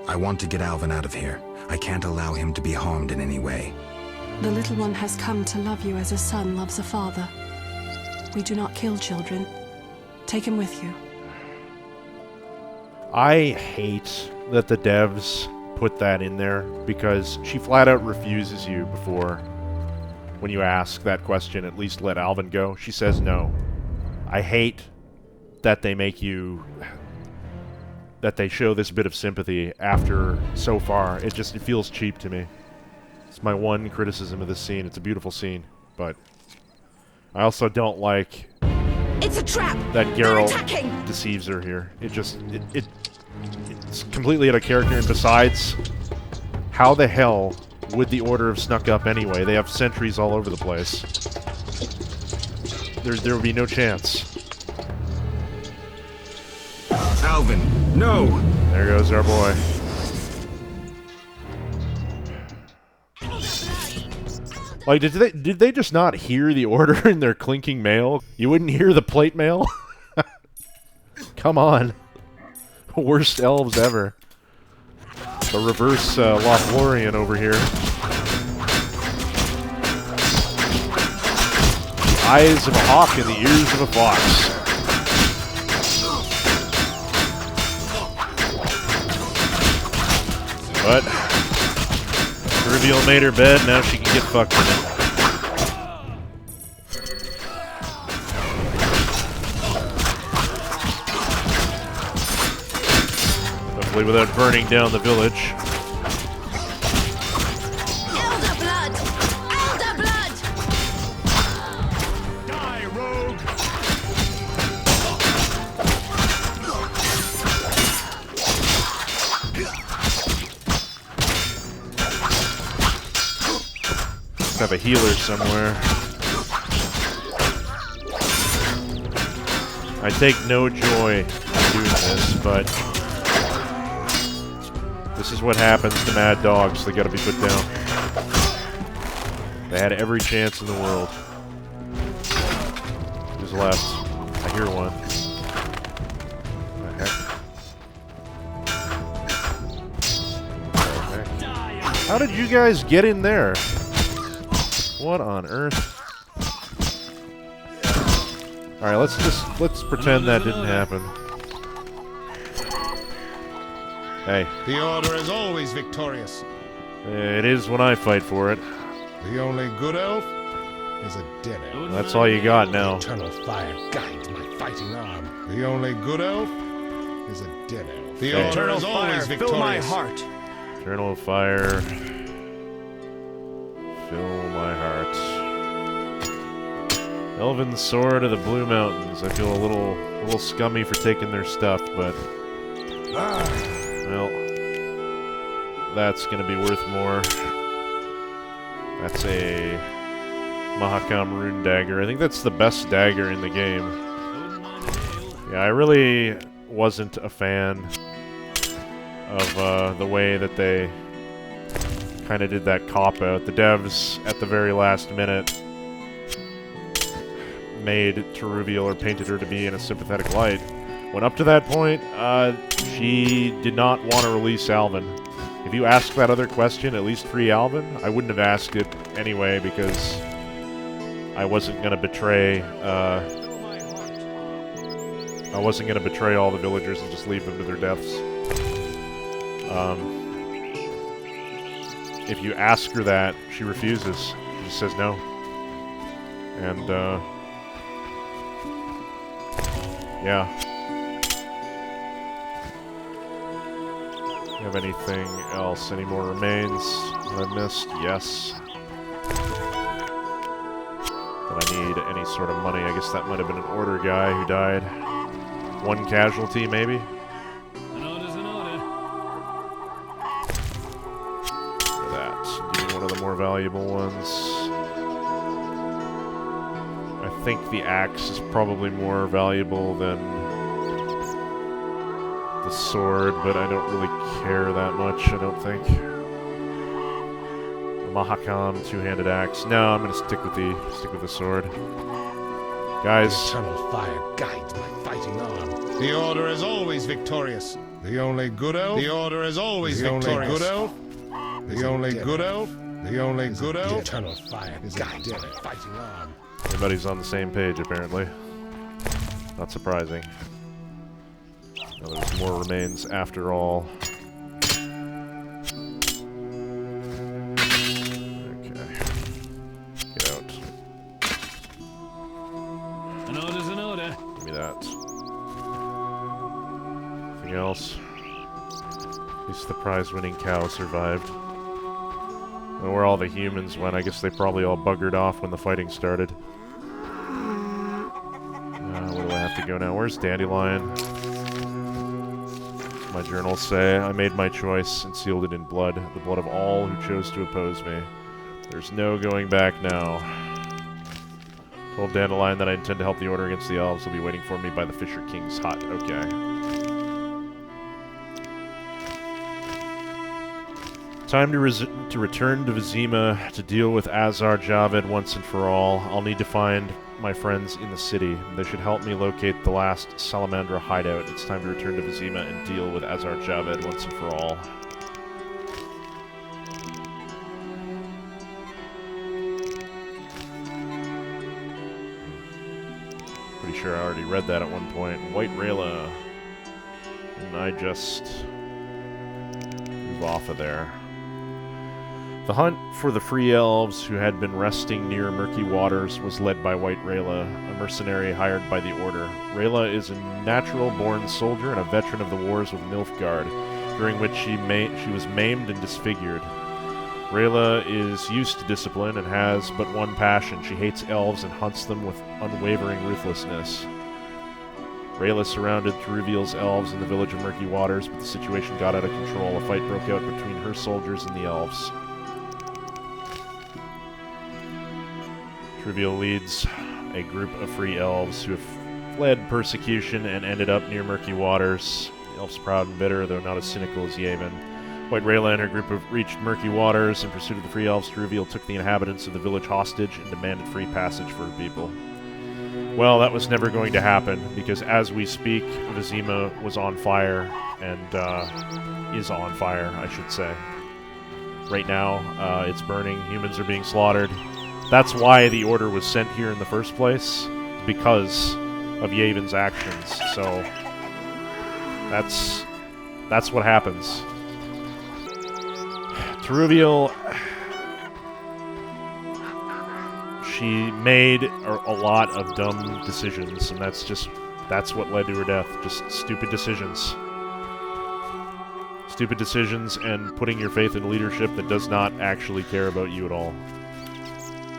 I want to get Alvin out of here. I can't allow him to be harmed in any way. The little one has come to love you as a son loves a father. We do not kill children. Take him with you. I hate that the devs put that in there, because she flat out refuses you before, when you ask that question, at least let Alvin go. She says no. I hate that they make you... that they show this bit of sympathy after so far. It feels cheap to me. It's my one criticism of this scene. It's a beautiful scene, but I also don't like... It's a trap! That Geralt deceives her here. It's completely out of character, and besides, how the hell would the Order have snuck up anyway? They have sentries all over the place. There would be no chance. Alvin, no! There goes our boy. Like, did they just not hear the order in their clinking mail? You wouldn't hear the plate mail? Come on. Worst elves ever. The reverse Lothlorien over here. The eyes of a hawk and the ears of a fox. But Rivia made her bed, now she can get fucked in it. Hopefully without burning down the village. Elder blood! Elder blood! Die, rogue! Have a healer somewhere. I take no joy in doing this, but this is what happens to mad dogs. They gotta be put down. They had every chance in the world. Who's left? I hear one. What the heck? How did you guys get in there? What on earth? Alright, let's pretend that didn't happen. Hey. The Order is always victorious. It is when I fight for it. The only good elf is a dead elf. That's all you got now. Eternal fire guides my fighting arm. The only good elf is a dead elf. The Order is always victorious. Fill my heart. Eternal fire. Fill my heart. Elven Sword of the Blue Mountains. I feel a little scummy for taking their stuff, but well, that's gonna be worth more. That's a Mahakam Rune Dagger. I think that's the best dagger in the game. Yeah, I really wasn't a fan of the way that they kind of did that cop-out. The devs, at the very last minute, made Rivia or painted her to be in a sympathetic light. When up to that point, she did not want to release Alvin. If you asked that other question, at least free Alvin, I wouldn't have asked it anyway, because I wasn't going to betray all the villagers and just leave them to their deaths. If you ask her that, she refuses. She just says no. And, yeah. You have anything else? Any more remains that I missed? Yes. But I need any sort of money. I guess that might have been an order guy who died. One casualty, maybe? More valuable ones. I think the axe is probably more valuable than the sword, but I don't really care that much, I don't think. The Mahakam two-handed axe. No, I'm gonna stick with the sword. Guys. The eternal fire guides my fighting arm. The Order is always victorious. The only good elf. The Order is always victorious. Good elf. The only good elf. The only good elf. The eternal fire guides my fighting arm. Everybody's on the same page, apparently. Not surprising. Now there's more remains after all. Okay. Get out. An order's an order. Give me that. Anything else? At least the prize-winning cow survived. And where all the humans went, I guess they probably all buggered off when the fighting started. Where do I have to go now? Where's Dandelion? My journals say, I made my choice and sealed it in blood, the blood of all who chose to oppose me. There's no going back now. Told Dandelion that I intend to help the Order against the Elves. Will be waiting for me by the Fisher King's hut. Okay. Time to return to Vizima to deal with Azar Javed once and for all. I'll need to find my friends in the city. They should help me locate the last Salamandra hideout. It's time to return to Vizima and deal with Azar Javed once and for all. Pretty sure I already read that at one point. White Rayla. And I just move off of there. The hunt for the free elves who had been resting near Murky Waters was led by White Rayla, a mercenary hired by the Order. Rayla is a natural-born soldier and a veteran of the wars with Nilfgaard, during which she was maimed and disfigured. Rayla is used to discipline and has but one passion. She hates elves and hunts them with unwavering ruthlessness. Rayla surrounded Thruviel's elves in the village of Murky Waters, but the situation got out of control. A fight broke out between her soldiers and the elves. Thruviel leads a group of free elves who have fled persecution and ended up near Murky Waters. The elves proud and bitter, though not as cynical as Yavin. White Rayla and her group have reached Murky Waters. In pursuit of the free elves, Thruviel took the inhabitants of the village hostage and demanded free passage for her people. Well, that was never going to happen, because as we speak, Vizima was on fire, and is on fire, I should say. Right now, it's burning, humans are being slaughtered. That's why the Order was sent here in the first place, because of Yavin's actions. So that's what happens. Thruviel, she made a lot of dumb decisions, and that's what led to her death. Just stupid decisions. Stupid decisions and putting your faith in leadership that does not actually care about you at all.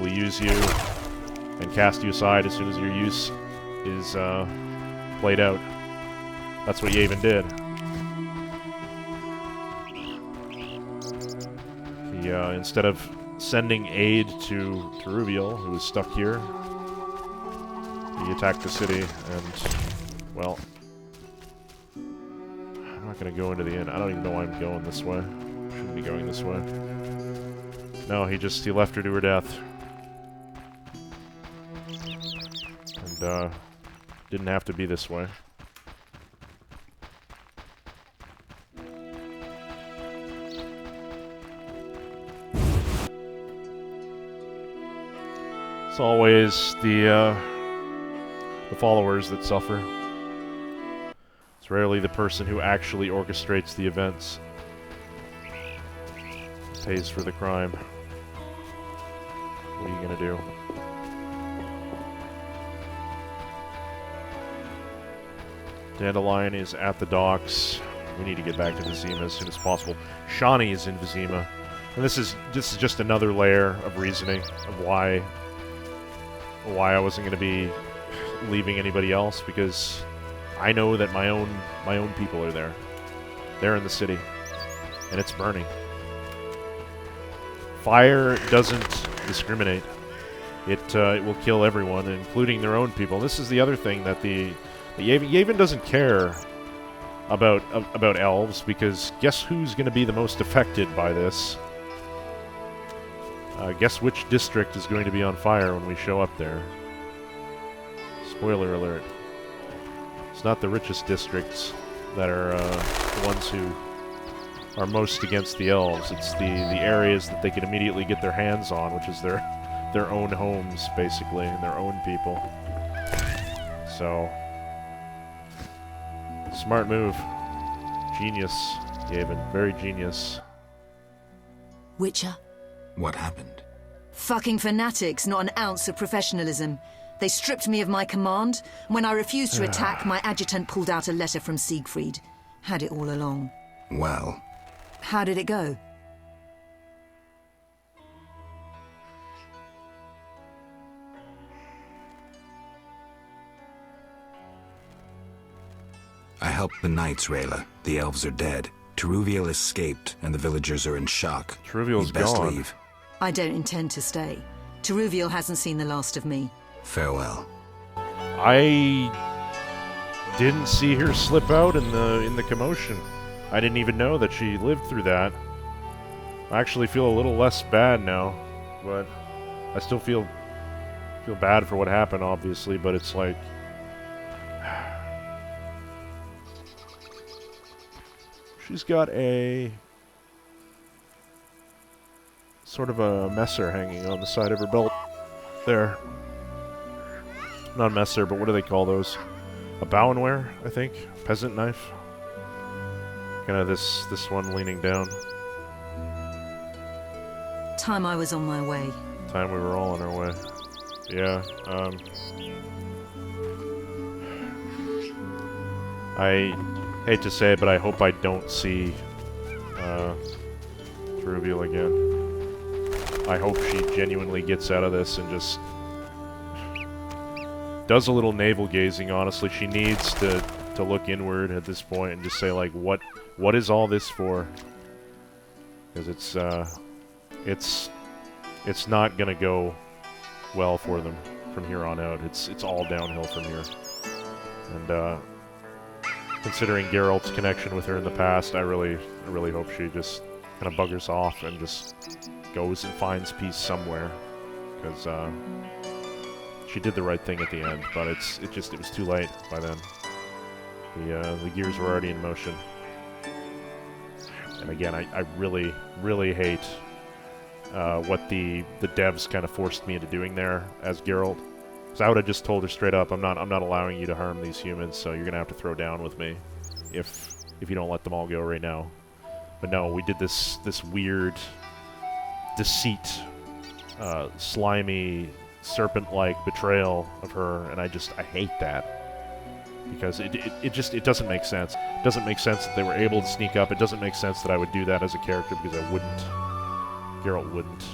Will use you and cast you aside as soon as your use is played out. That's what Yavin did. He, instead of sending aid to Thruviel, who was stuck here, he attacked the city, and, well, I'm not going to go into the inn. I don't even know why I'm going this way. Shouldn't be going this way. No, he left her to her death. And, didn't have to be this way. It's always the followers that suffer. It's rarely the person who actually orchestrates the events. Pays for the crime. What are you gonna do? Dandelion is at the docks. We need to get back to Vizima as soon as possible. Shawnee is in Vizima. And this is just another layer of reasoning of why I wasn't going to be leaving anybody else, because I know that my own people are there. They're in the city, and it's burning. Fire doesn't discriminate. It will kill everyone, including their own people. This is the other thing that Yavin doesn't care about elves, because guess who's going to be the most affected by this? Guess which district is going to be on fire when we show up there? Spoiler alert. It's not the richest districts that are the ones who are most against the elves. It's the areas that they can immediately get their hands on, which is their own homes, basically, and their own people. So, smart move. Genius, Gaben. Very genius. Witcher? What happened? Fucking fanatics, not an ounce of professionalism. They stripped me of my command. When I refused to attack, my adjutant pulled out a letter from Siegfried. Had it all along. Well, How did it go? I helped the knights, Rayla. The elves are dead. Teruviel escaped, and the villagers are in shock. Teruviel's You'd best gone. leave. I don't intend to stay. Teruviel hasn't seen the last of me. Farewell. I didn't see her slip out in the commotion. I didn't even know that she lived through that. I actually feel a little less bad now, but I still feel bad for what happened, obviously, but it's like she's got a sort of a messer hanging on the side of her belt there. Not messer, but what do they call those? A bow-and-wear, I think? Peasant knife? Kind of this one leaning down. Time I was on my way. Time we were all on our way. Yeah, I hate to say it, but I hope I don't see Teruviel again. I hope she genuinely gets out of this and just does a little navel gazing, honestly. She needs to look inward at this point and just say, like, what is all this for? Because it's not gonna go well for them from here on out. It's all downhill from here. And considering Geralt's connection with her in the past, I really hope she just kind of buggers off and just goes and finds peace somewhere. Because she did the right thing at the end, but it was too late by then. The gears were already in motion. And again, I really hate what the devs kind of forced me into doing there as Geralt. Because I would have just told her straight up, I'm not allowing you to harm these humans, so you're gonna have to throw down with me if you don't let them all go right now. But no, we did this weird deceit, slimy, serpent-like betrayal of her, and I hate that. Because it doesn't make sense. It doesn't make sense that they were able to sneak up. It doesn't make sense that I would do that as a character, because I wouldn't. Geralt wouldn't.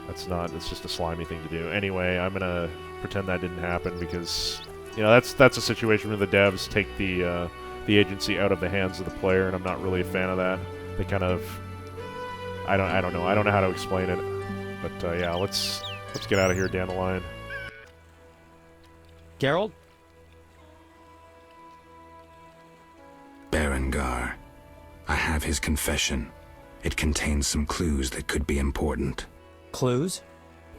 It's just a slimy thing to do. Anyway, I'm gonna pretend that didn't happen, because, you know, that's a situation where the devs take the agency out of the hands of the player, and I'm not really a fan of that. They kind of, I don't know how to explain it, but yeah, let's get out of here down the line. Geralt? Berengar. I have his confession. It contains some clues that could be important. Clues?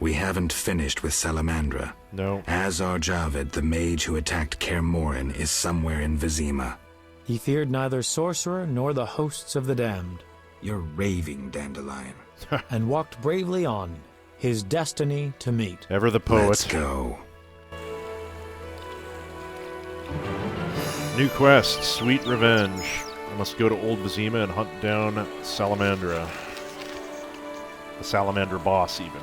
We haven't finished with Salamandra. No. Azar Javed, the mage who attacked Kaer Morhen, is somewhere in Vizima. He feared neither sorcerer nor the hosts of the damned, You're raving, Dandelion. and walked bravely on, his destiny to meet. Ever the poet. Let's go. New quest, Sweet Revenge. I must go to Old Vizima and hunt down Salamandra. The Salamander boss, even.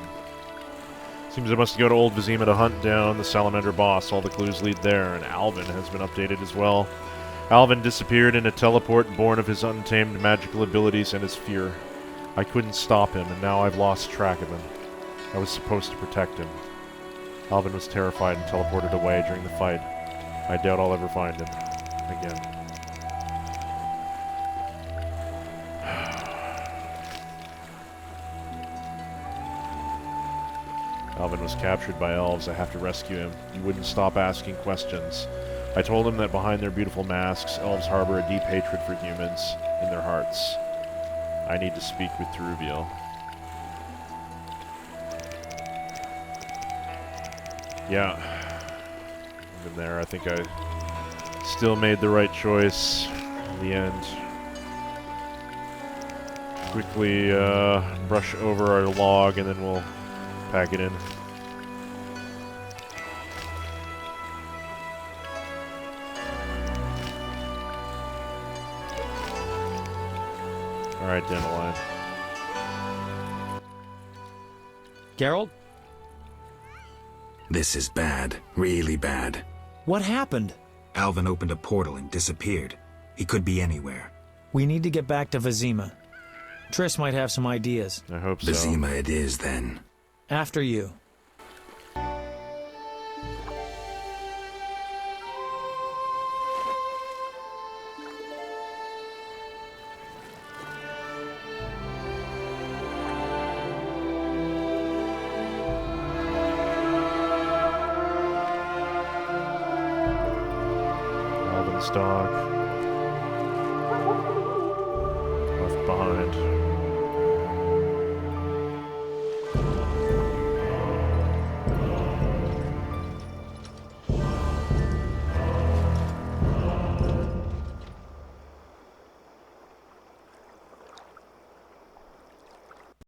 Seems I must go to Old Vizima to hunt down the Salamander boss. All the clues lead there, and Alvin has been updated as well. Alvin disappeared in a teleport born of his untamed magical abilities and his fear. I couldn't stop him, and now I've lost track of him. I was supposed to protect him. Alvin was terrified and teleported away during the fight. I doubt I'll ever find him again. Alvin was captured by elves. I have to rescue him. He wouldn't stop asking questions. I told him that behind their beautiful masks, elves harbor a deep hatred for humans in their hearts. I need to speak with Teruviel. Yeah. Even there, I think I still made the right choice in the end. Quickly brush over our log and then we'll pack it in. Alright, Dandelion. Geralt, This is bad. Really bad. what happened? Alvin opened a portal and disappeared. He could be anywhere. We need to get back to Vizima. Triss might have some ideas. I hope so. Vizima it is, then. After you. Alvin's dog. Left behind.